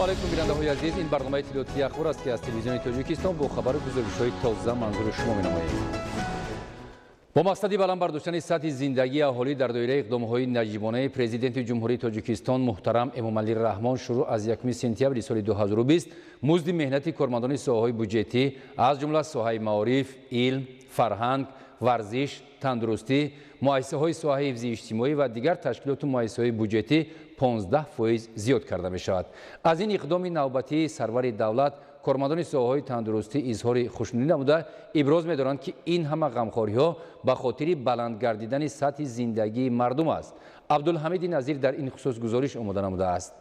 علیکم بیننده‌های عزیز، این برنامه اطلاعاتی اخبار است که از تلویزیون تاجیکستان با خبر گزارش‌های تازه منظور شما می‌نماییم. با مقصد بلند برداشتن سطح زندگی اهالی در دایره اقدام‌های نجیبانه، پرزیدنت جمهوری تاجیکستان محترم امامعلی رحمان شروع از 1 سپتامبر سال 2020 مزد مهنتی کارمندان ساحه‌های بودجتی از جمله ساحه معارف، علم، فرهنگ، ورزش، تندرستی، مؤسسه‌های ساحه حفظ اجتماعی و دیگر تشکیلات مؤسسه‌های بودجتی 15% زیاد کرده می‌شود. از این اقدام نوبتی سرور دولت کارمندان ساحه‌های تندرستی اظهار خوشنودی نموده ابراز می‌دارند که این همه غمخواری‌ها به خاطر بلند گردیدن سطح زندگی مردم است. عبدالحمید نظیر در این خصوص گزارش آماده نموده است.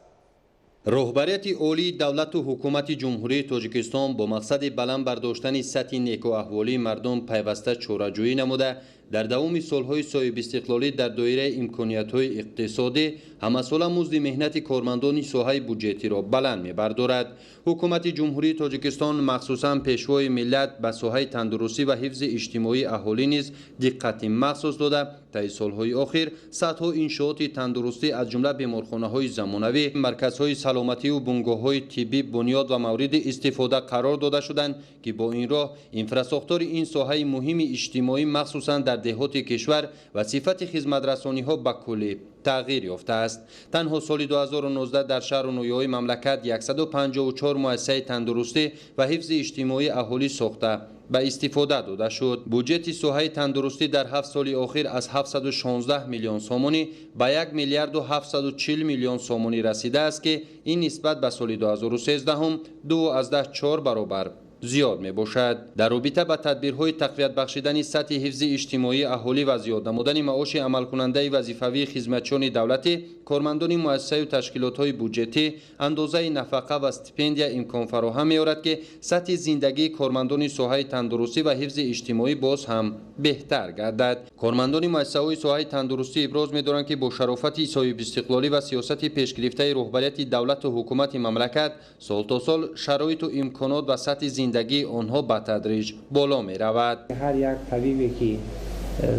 راهبریت عالی دولت و حکومت جمهوری تاجیکستان با مقصد بلند برداشتن سطح نیک و احوالی مردم پیوسته چاره‌جویی نموده در دوام سالهای صاحب استقلالی در دایره امکانیت‌های اقتصادی همساله مزد مهنت کارمندان ساحه بودجتی را بلند می‌بردارد. حکومت جمهوری تاجیکستان مخصوصاً پیشوای ملت به ساحه تندرستی و حفظ اجتماعی اهالی نیز دقت مخصوص داده طی سالهای اخیر صدها انشاءات تندرستی از جمله بیمارخانه‌های زمانوی، مرکزهای سلامتی و بنگاه‌های طبی بنیاد و مورد استفاده قرار داده شدند که با این راه اینفراساختار این ساحه مهم اجتماعی مخصوصاً در دهات کشور و صفت خدمت‌رسانی‌ها به کلی تغییر یافته است. تنها سال 2019 در شهر و نویه‌های مملکت 154 مؤسسه تندرستی و حفظ اجتماعی اهالی ساخته به استفاده داده شد. بودجت ساحه تندرستی در 7 سال اخیر از 716 میلیون سومانی به 1 میلیارد و 740 میلیون سومانی رسیده است که این نسبت به سال 2013 هم 2.4 برابر زیاد می باشد. در رابطه با تدبیرهای تقویت بخشیدن سطح حفظ اجتماعی اهالی و زیاد نمودن معاش عمل کننده وظیفوی خدمتچیان دولتی، کارمندان مؤسسه و تشکیلات‌های بودجتی اندازه نفقه و استیپندیا امکان فراهم می‌آورد که سطح زندگی کارمندان ساحه تندرستی و حفظ اجتماعی باز هم بهتر گردد. کارمندان مؤسسه‌های ساحه تندرستی ابراز می‌دارند که با شرافت صاحب استقلالی و سیاست پیشگرفته رهبریت دولت و حکومت مملکت سال تا سال شرایط و امکانات و سطح زندگی آنها به تدریج بالا می رود. هر یک طبیبی که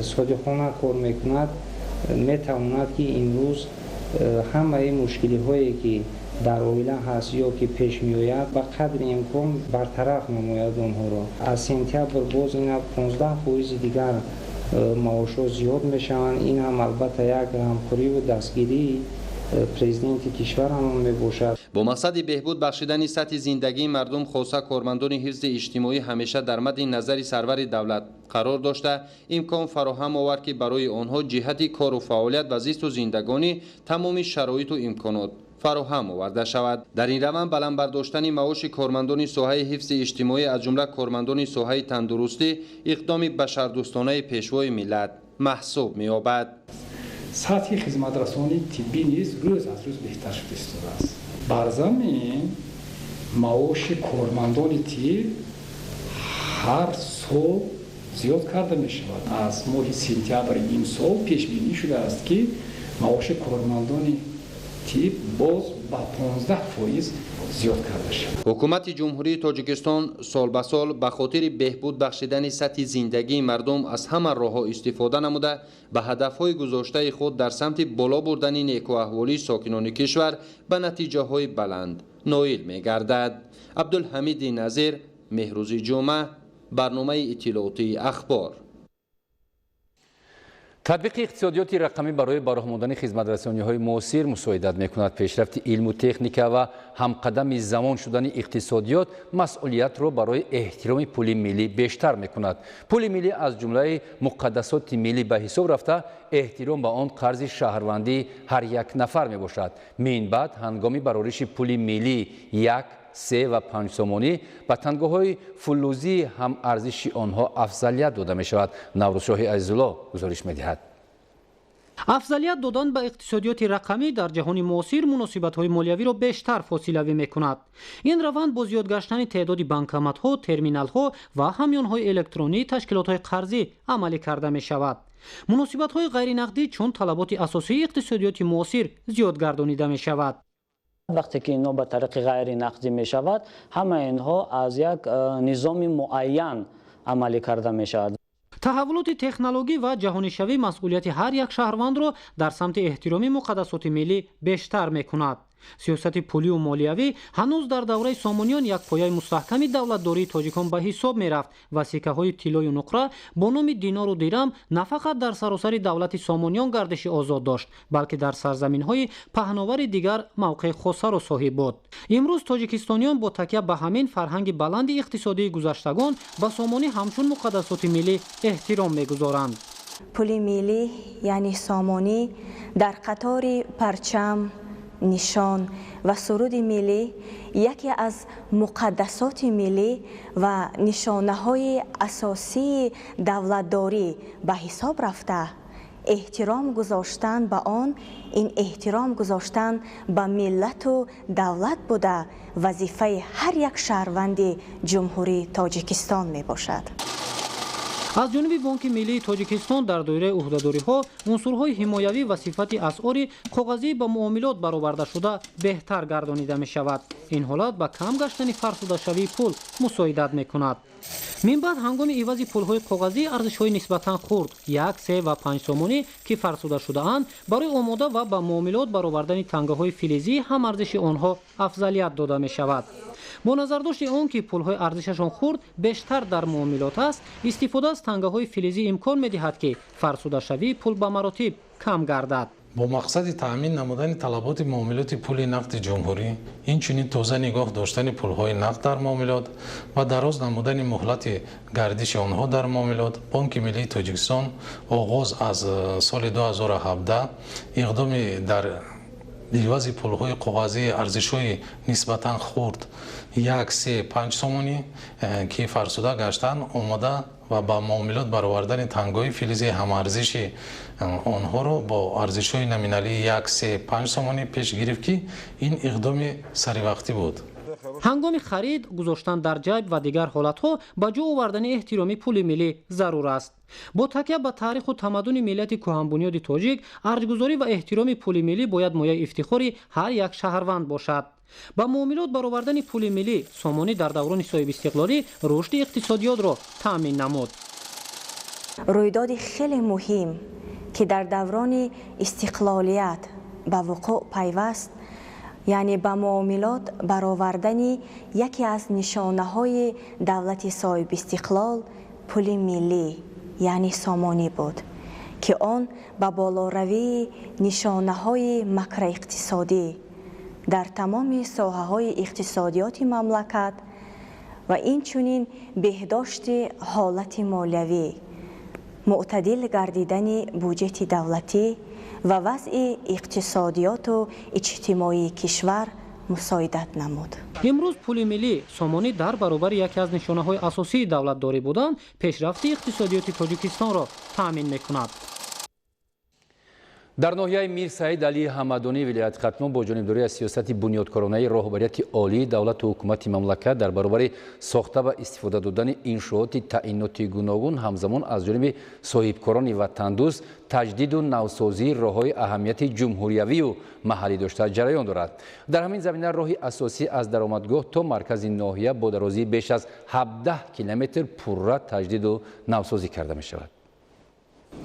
صادقانه کار میکند میتواند که این روز همه مشکلی هایی که در عائله هست یا که پیش می آید به قدر امکان برطرف نماید آنها را. از سپتامبر باز این 15% دیگر معاشات زیاد می شوند. این هم البته یک همکاری و دستگیری پرزیدنت کشور هم می باشد. با مقصد بهبود بخشیدن سطح زندگی مردم خاصه کارمندان حفظ اجتماعی همیشه در مد نظر سرور دولت قرار داشته امکان فراهم آورد که برای آنها جهت کار و فعالیت و زیست و زندگانی تمام شرایط و امکانات فراهم آورده شود. در این روند بلند برداشتن معاش کارمندان ساحه حفظ اجتماعی از جمله کارمندان ساحه تندرستی اقدام بشردوستانه پیشوای ملت محسوب می‌یابد. سطح خدمترسانی طبی نیز روز از روز بهتر شده است. بر ضمن معاش کارمندان طب هر سال زیاد کرده می شود. از ماه سپتامبر این سال پیش بینی شده است که معاش کارمندان طب باز با 15% زیاد کرده شد. حکومت جمهوری تاجیکستان سال به سال به خاطر بهبود بخشیدن سطح زندگی مردم از همه راه‌ها استفاده نموده به هدف‌های گذاشته خود در سمت بالا بردن نیک و احوالی ساکنان کشور به نتیجه‌های بلند نائل می‌گردد. عبدالحمید نظیر، مهروز جمعه، برنامه اطلاعاتی اخبار. تطبیق اقتصادیات رقمی برای برآمدن خدمت‌رسانی‌های معاصر مساعدت می‌کند پیشرفت علم و تکنیک و همقدم زمان شدن اقتصادیات مسئولیت را برای احترام پول ملی بیشتر می‌کند. پول ملی از جمله مقدسات ملی به حساب رفته احترام به آن قرض شهروندی هر یک نفر میباشد. من بعد هنگامی برآورش پول ملی 1، 3 و 5 سومانی به تنگه‌های فلوزی هم ارزش آنها افضلیت داده می شود. نوروزشاه عزیزالله گزارش می دهد. افضلیت دادن به اقتصادیات رقمی در جهان معاصر مناسبت‌های مالیوی را بیشتر فاصله‌وی می‌کند. این روند با زیاد گشتن تعداد بانکمات‌ها، ترمینال‌ها و همیان‌های الکترونی تشکیلات‌های قرضی عملی کرده می‌شود. مناسبت‌های غیر نقدی چون طلبات اساسی اقتصادیات معاصر زیاد گردانیده می‌شود. وقتی که اینا به طریق غیر نقدی می شود همه اینها از یک نظام معین عملی کرده می شود. تحولات تکنولوژی و جهانی شوی مسئولیت هر یک شهروند را در سمت احترام مقدسات ملی بیشتر می کند. сиёсати пулию молиявӣ ҳанӯз дар давраи Сомониён як пояи мустаҳками давлатдории тоҷикон ба ҳисоб мерафт ва сикаҳои тиллою нуқра бо номи динору дирам на фақат дар саросари давлати Сомониён гардиши озод дошт, балки дар сарзаминҳои паҳновари дигар мавқеъи хосаро соҳиб буд. имрӯз тоҷикистониён бо такя ба ҳамин фарҳанги баланди иқтисодии гузаштагон ба сомонӣ ҳамчун муқаддасоти миллӣ эҳтиром мегузоранд. пули миллӣ яъни сомонӣ дар қатори парчам, нишон ва суруди миллӣ яке аз муқаддасоти миллӣ ва нишонаҳои асосии давлатдорӣ ба ҳисоб рафта, эҳтиром гузоштан ба он ин эҳтиром гузоштан ба миллату давлат буда вазифаи ҳар як шаҳрванди ҷумҳурии Тоҷикистон мебошад. аз ҷониби бонки миллии тоҷикистон дар доираи ӯҳдадориҳо унсурҳои ҳимоявӣ ва сифати асъори коғазӣ ба муомилот баровардашуда беҳтар гардонида мешавад. ин ҳолат ба кам гаштани фарсудашавии пул мусоидат мекунад. минбаъд ҳангоми ивази пулҳои коғазӣ арзишҳои нисбатан хурд 1, 3 ва 5 сомонӣ ки фарсуда шудаанд барои омода ва ба муомилот баровардани тангаҳои филизӣ ҳам арзиши онҳо афзалият дода мешавад. бо назардошти он ки пулҳои арзишашон хурд бештар дар муомилот аст, истифода аз тангаҳои филизӣ имкон медиҳад ки фарсудашавии пул ба маротиб кам гардад. бо мақсади таъмин намудани талаботи муомилоти пули нақди ҷумҳурӣ, инчунин тоза нигоҳ доштани пулҳои нақд дар муомилот ва дароз намудани муҳлати гардиши онҳо дар муомилот, бонки миллии Тоҷикистон оғоз аз соли 2017 иқдоми дар ивази пулҳои коғазии арзишҳои нисбатан хурд 1, 3, 5 сомонӣ ки фарсуда гаштанд омода ва ба муомилот баровардани тангҳои филизии ҳамарзиши онҳоро бо арзишҳои номиналии 1, 3, 5 сомонӣ пеш гирифт ки ин иқдоми саривақтӣ буд. ҳангоми харид, гузоштан дар ҷайб ва дигар ҳолатҳо ба ҷо овардани эҳтироми пули миллӣ зарур аст. бо такя ба таъриху тамаддуни миллати кӯҳанбунёди тоҷик, арҷгузорӣ ва эҳтироми пули миллӣ бояд мояи ифтихори ҳар як шаҳрванд бошад. ба муомилот баровардани пули миллӣ Сомонӣ дар даврони соҳибистиқлолӣ рушди иқтисодиётро таъмин намуд. рӯйдоди хеле муҳим ки дар даврони истиқлолият ба вуқӯъ пайваст, яъне ба муомилот баровардани яке аз нишонаҳои давлати соҳибистиқлол пули миллӣ яъни сомонӣ буд ки он ба болоравии нишонаҳои макроиқтисодӣ дар тамоми соҳаҳои иқтисодиёти мамлакат ва инчунин беҳдошти ҳолати молиявӣ, муътадил гардидани буҷети давлатӣ ва вазъи иқтисодиёту иҷтимоии кишвар мусоидат намуд. имрӯз пули миллӣ Сомонӣ дар баробари яке аз нишонаҳои асосии давлатдорӣ будан пешрафти иқтисодиёти Тоҷикистонро таъмин мекунад. дар ноҳияи Мир Саид Алии Ҳамадонии вилояти Қатнон бо ҷонибдорӣ аз сиёсати бунёдкоронаи роҳбарияти олии давлату ҳукумати мамлакат дар баробари сохта ва истифода додани иншооти таъиноти гуногун ҳамзамон аз ҷониби соҳибкорони ватандӯст таҷдиду навсозии роҳҳои аҳамияти ҷумҳуриявию маҳаллӣ дошта ҷараён дорад. дар ҳамин замина роҳи асосӣ аз даромадгоҳ то маркази ноҳия бо дарозии беш аз 17 километр пурра таҷдиду навсозӣ карда мешавад.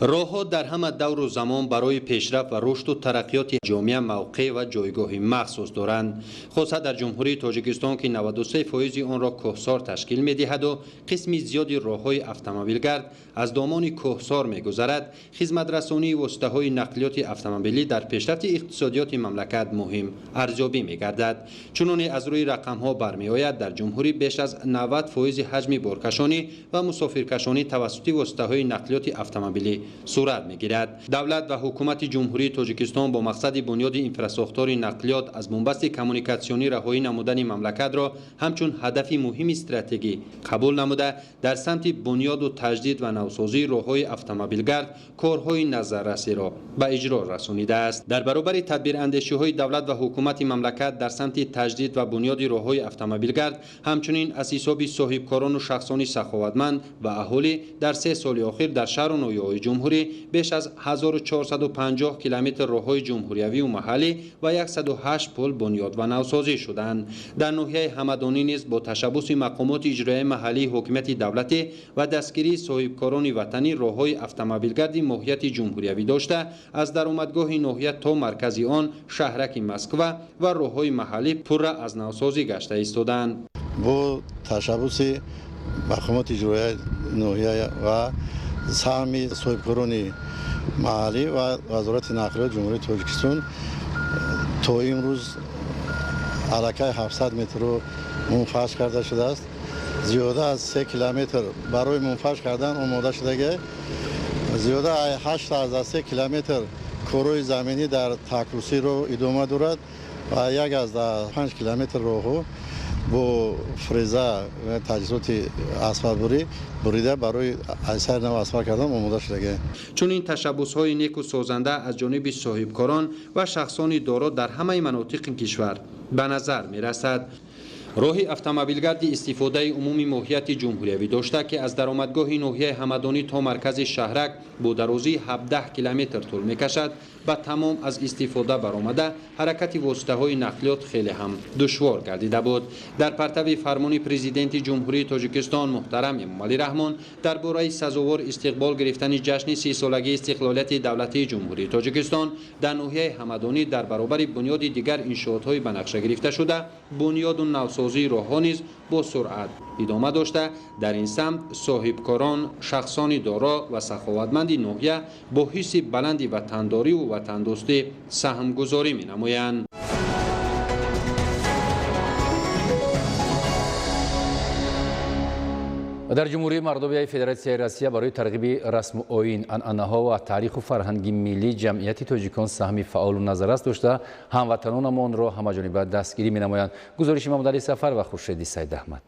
роҳҳо дар ҳама давру замон барои пешрафт ва рушду тараққиёти ҷомеа мавқеъ ва ҷойгоҳи махсус доранд. хоса дар ҷумҳурии Тоҷикистон ки 93% онро кӯҳсор ташкил медиҳаду қисми зиёди роҳҳои автомобилгард аз домони кӯҳсор мегузарад, хизматрасонии воситаҳои нақлиёти автомобилӣ дар пешрафти иқтисодиёти мамлакат муҳим арзёбӣ мегардад. чуноне аз рӯи рақамҳо бармеояд, дар ҷумҳурӣ беш аз 90% ҳаҷми боркашонӣ ва мусофиркашонӣ тавассути воситаҳои нақлиёти автомобилӣ сурат мегирад. давлат ва ҳукумати ҷумҳурии Тоҷикистон бо мақсади бунёди инфраструктураи нақлиёт аз бумбасти коммуникатсионӣ раҳоӣ намудани мамлакатро ҳамчун ҳадафи муҳими стратегӣ қабул намуда, дар самти бунёду таҷдид ва навсозии роҳҳои автомобилгард корҳои назаррасиро ба иҷро расонидааст. дар баробари тадбирандешиҳои давлат ва ҳукумати мамлакат дар самти таҷдид ва бунёди роҳҳои автомобилгард, ҳамчунин аз ҳисоби соҳибкорону шахсони саховатманд ва аҳолӣ дар 3 соли охир дар шаҳру ноҳияҳои جمهوری بیش از 1450 کیلومتر راههای جمهوریوی و محلی و 108 پل بنیاد و نوسازی شدند. در ناحیه همدانی نیز با تشبث مقامات اجرایی محلی حکومت دولتی و دستگیری صاحبکاران وطنی راههای اتومبیلگرد ماهیت جمهوریوی داشته از درآمدگاه ناحیه تا مرکز آن شهرک مسکو و راههای محلی پر از نوسازی گشته ایستادند. با تشبث مقامات اجرایی ناحیه و سهم صاحبکاران محلی و وزارت نقلیات جمهوری تاجیکستان تا امروز علاقه 700 متر رو منفعش کرده شده است. زیاده از 3 کیلومتر برای منفعش کردن آماده شده. زیاده 8 از 3 کیلومتر کارهای زمینی در تکروسی رو ادامه دارد و 1 از 5 کیلومتر راهو با فریزه و تجهیزات اسفالتباری بریده برای اثر نو اسفالت کردن آماده شده. چون این تشبث‌های نیک و سازنده از جانب صاحبکاران و شخصان دارا در همه مناطق کشور به نظر می‌رسد. راه اتومبیلگرد استفاده عمومی ماهیت جمهوریوی داشته که از درآمدگاه ناحیه همدانی تا مرکز شهرک با درازی 17 کیلومتر طول می‌کشد و تمام از استفاده برآمده حرکت واسطه‌های نقلیات خیلی هم دشوار گردیده بود. در پرتو فرمان پرزیدنت جمهوری تاجیکستان محترم امامعلی رحمان درباره سزاوار استقبال گرفتن جشن 30 سالگی استقلالیت دولتی جمهوری تاجیکستان در ناحیه همدانی در برابر بنیاد دیگر انشاءات‌های به نقشه گرفته شده، بنیاد و نوسازی راه‌ها نیز با سرعت ادامه داشته. در این سمت صاحبکاران، شخصان دارا و سخاوتمند ناحیه با حس بلندی وطنداری و وطندوستی سهمگذاری می‌نمایند. در جمهوری مردمی فدراسیای روسیه برای ترغیب رسم و آیین، عنعنه‌ها و تاریخ و فرهنگ ملی جمعیت تاجیکان سهمی فعال و نظر است داشته هموطنانمان را همه‌جانبه دستگیری می‌نمایند. گزارش محمدعلی سفر و خورشید سید احمد.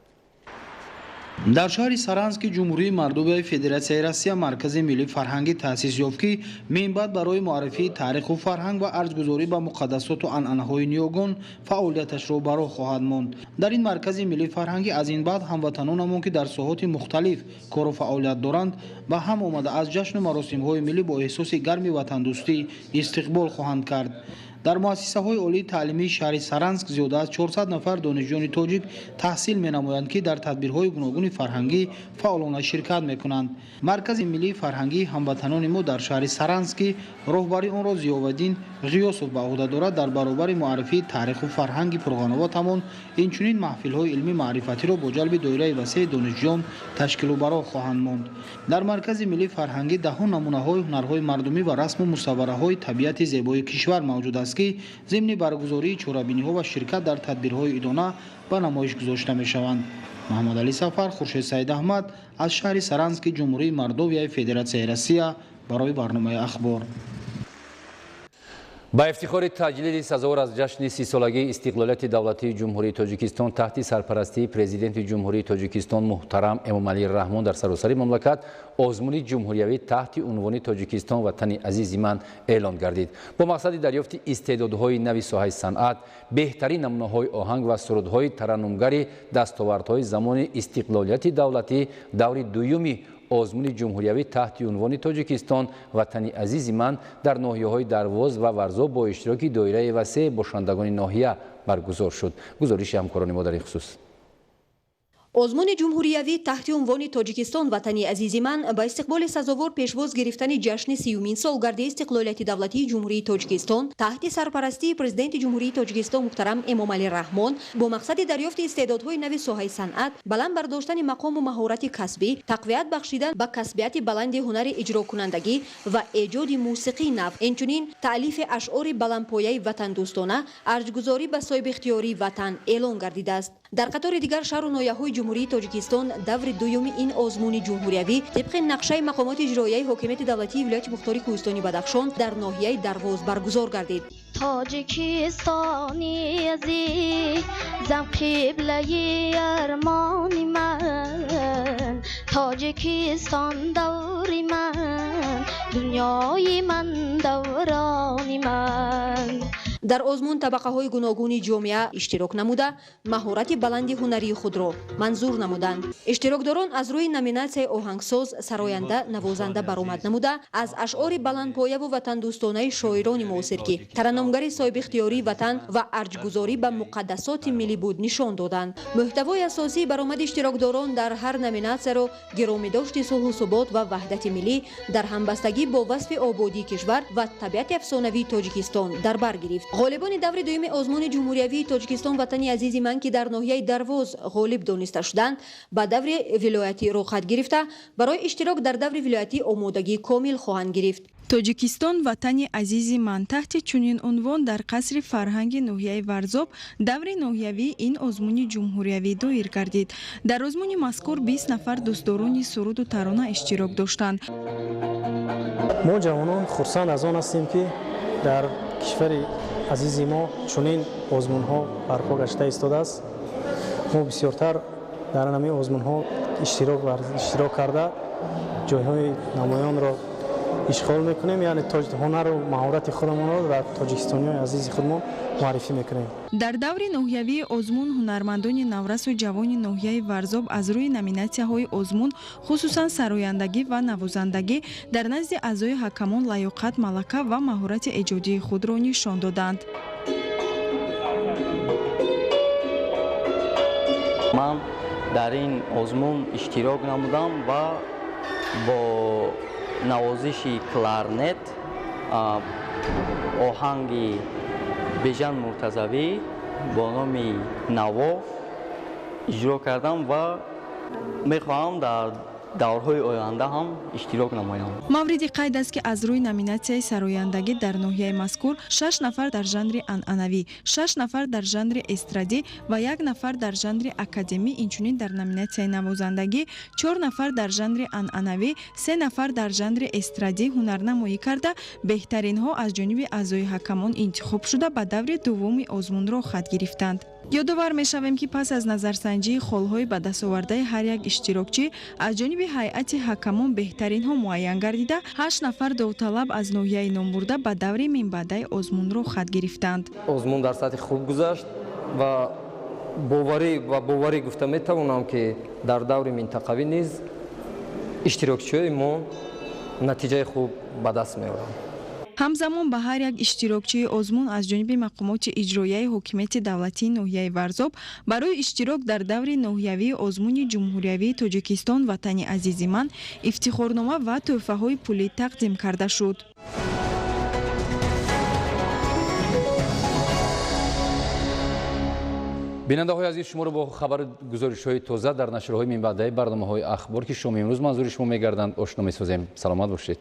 در شهر سارانسک جمهوری مردمی فدراسیای روسیه مرکز ملی فرهنگی تأسیس یافت که منبع برای معرفی تاریخ و فرهنگ و ارزگذاری به مقدسات و عنعنه‌های نیوگان فعالیتش را برپا خواهد ماند. در این مرکز ملی فرهنگی از این بعد هموطنانمان که در ساحات مختلف کار و فعالیت دارند به هم آمده از جشن و مراسم‌های ملی با احساس گرم وطندوستی استقبال خواهند کرد. در مؤسسه‌های عالی تعلیمی شهر سارانسک زیاده از 400 نفر دانشجویان تاجیک تحصیل می‌نمایند که در تدبیرهای گوناگون فرهنگی فعالانه شرکت می‌کنند. مرکز ملی فرهنگی هموطنان ما در شهر سارانسک راهبری آن را ضیاءالدین غیاسов به عهده دارد در برابر معرفی تاریخ و فرهنگ پرغنواتمان اینچنین محفل‌های علمی معرفتی را با جلب دایره وسیع دانشجویان تشکیل و برآ خواهند ماند. در مرکز ملی فرهنگی دهان نمونه‌های هنرهای مردمی و رسم و مصوره‌های طبیعت زیبای کشور موجود است که ضمن برگزاری چورابینی‌ها و شرکت در تدبیرهای ادانه به نمایش گذاشته می‌شوند. محمدعلی سفر، خورشید سید احمد از شهر سارانسک جمهوری مردمی فدراسیای روسیه برای برنامه اخبار. با افتخار تجلیل سزاوار از جشن 30 سالگی استقلالیت دولتی جمهوری تاجیکستان تحت سرپرستی پرزیدنت جمهوری تاجیکستان محترم امامعلی رحمان در سراسر مملکت آزمون جمهوریوی تحت عنوان تاجیکستان وطن عزیز من اعلان گردید. با مقصد دریافت استعدادهای نوی ساحه صنعت، بهترین نمونه‌های آهنگ و سرودهای ترنمگری دستاوردهای زمان استقلالیت دولتی دور دوم آزمون جمهوریوی تحت عنوان تاجیکستان وطن عزیز من در ناحیه‌های درواز و ورزا با اشتراک دایره وسیع باشندگان ناحیه برگزار شد. گزارش همکاران ما در این خصوص. آزمون جمهوریوی تحت عنوان تاجیکستان وطن عزیز من با استقبال سزاوار پیشواز گرفتن جشن 30مین سالگرد استقلالیت دولتی جمهوری تاجیکستان تحت سرپرستی پرزیدنت جمهوری تاجیکستان محترم امامعلی رحمان با مقصد دریافت استعدادهای نوی ساحه صنعت، بلند برداشتن مقام و مهارت کسبی، تقویت بخشیدن به کسبیت بلند هنر اجرا کنندگی و ایجاد موسیقی نو، اینچنین تألیف اشعار بلندپایه وطن دوستانه، ارجگذاری به صاحب اختیاری وطن اعلان گردیده است. در قطار دیگر شهر و ناحیه‌های جمهوری تاجیکستان دور دوم این آزمون جمهوریوی طبق نقشه مقامات اجرایی حکومت دولتی ولایت مختار کوهستانی بدخشان در ناحیه درواز برگزار گردید. تاجیکستانی عزیزم قبله ارمان من، تاجیکستان دوری من، دنیای من دورانی من. дар озмун табақаҳои гуногуни ҷомеа иштирок намуда маҳорати баланди ҳунари худро манзур намуданд. иштирокдорон аз рӯи номинатсияи оҳангсоз, сароянда, навозанда баромад намуда аз ашъори баландпояву ватандӯстонаи шоирони муосир ки тараннумгари соҳибихтиёрии ватан ва арҷгузорӣ ба муқаддасоти миллӣ буд нишон доданд. муҳтавои асосии баромади иштирокдорон дар ҳар номинатсияро гиромидошти сулҳу субот ва ваҳдати миллӣ дар ҳамбастагӣ бо васфи ободии кишвар ва табиати афсонавии Тоҷикистон дар бар гирифт. ғолибони даври дуюми озмуни ҷумҳуриявии Тоҷикистон ватани азизи ман ки дар ноҳияи Дарвоз ғолиб дониста шуданд, ба даври вилоятӣ рохат гирифта, барои иштирок дар даври вилоятӣ омодагӣ комил хоҳанд гирифт. Тоҷикистон ватани азизи ман таҳти чунин унвон дар қасри фарҳанги ноҳияи Варзоб даври ноҳиявӣ ин озмуни ҷумҳуриявӣ доир гардид. Дар озмуни мазкур 20 нафар дӯстдорони суруду тарона иштирок доштанд. мо ҷавонон хурсанд аз он ҳастем ки дар кишвари азизи мо чунин озмунҳо барпо гашта истодааст. мо бисёртар дар ҳамин озмунҳо иштирок карда ҷойҳои намоёнро ишғол мекунем, яъне ҳунару маҳорати худамонро дар тоҷикистониёи азизи худмон муаррифӣ мекунем. Дар даври ноҳиявии озмун ҳунармандони наврасу ҷавони ноҳияи Варзоб аз рӯи номинатсияҳои озмун хусусан сарояндагӣ ва навозандагӣ дар назди аъзои ҳакамон лаёқат, малака ва маҳорати эҷодии худро нишон доданд. ман дар ин озмун иштирок намудам ва бо навозиши кларнет, оҳанги Бежан Муртазавӣ бо номи Наво иҷро кардам ва мехоҳам дар даврҳои оянда ҳам иштирок намоям. мавриди қайд аст ки аз рӯи номинатсияи сарояндагӣ дар ноҳияи мазкур 6 нафар дар жанри анъанавӣ, 6 нафар дар жанри эстрадӣ ва 1 нафар дар жанри академӣ, инчунин дар номинатсияи навозандагӣ 4 нафар дар жанри анъанавӣ, 3 нафар дар жанри эстрадӣ ҳунарнамоӣ карда беҳтаринҳо аз ҷониби аъзои ҳакамон интихоб шуда ба даври дуввуми озмунро хат гирифтанд. ёдовар мешавем ки пас аз назарсанҷии холҳои ба дастовардаи ҳар як иштирокчӣ аз ҷониби ҳайати ҳакамон беҳтаринҳо муайян гардида 8 нафар довталаб аз ноҳияи номбурда ба даври минбаъдаи озмунро хат гирифтанд. озмун дар сатҳи хуб гузашт ва боварӣ гуфта метавонам ки дар даври минтақавӣ низ иштирокчиҳои мо натиҷаи хуб ба даст меоранд. ҳамзамон ба ҳар як иштирокчии озмун аз ҷониби мақомоти иҷроияи ҳокимияти давлатии ноҳияи Варзоб барои иштирок дар даври ноҳиявии озмуни ҷумҳуриявии Тоҷикистон ватани азизи ман ифтихорнома ва тӯҳфаҳои пулӣ тақдим карда шуд. бинандаҳои азиз, шуморо бо хабар гузоришҳои тоза дар нашрҳои минбаъдаи барномаҳои ахбор ки шоми имрӯз манзури шумо мегарданд ошно месозем. саломат бошед.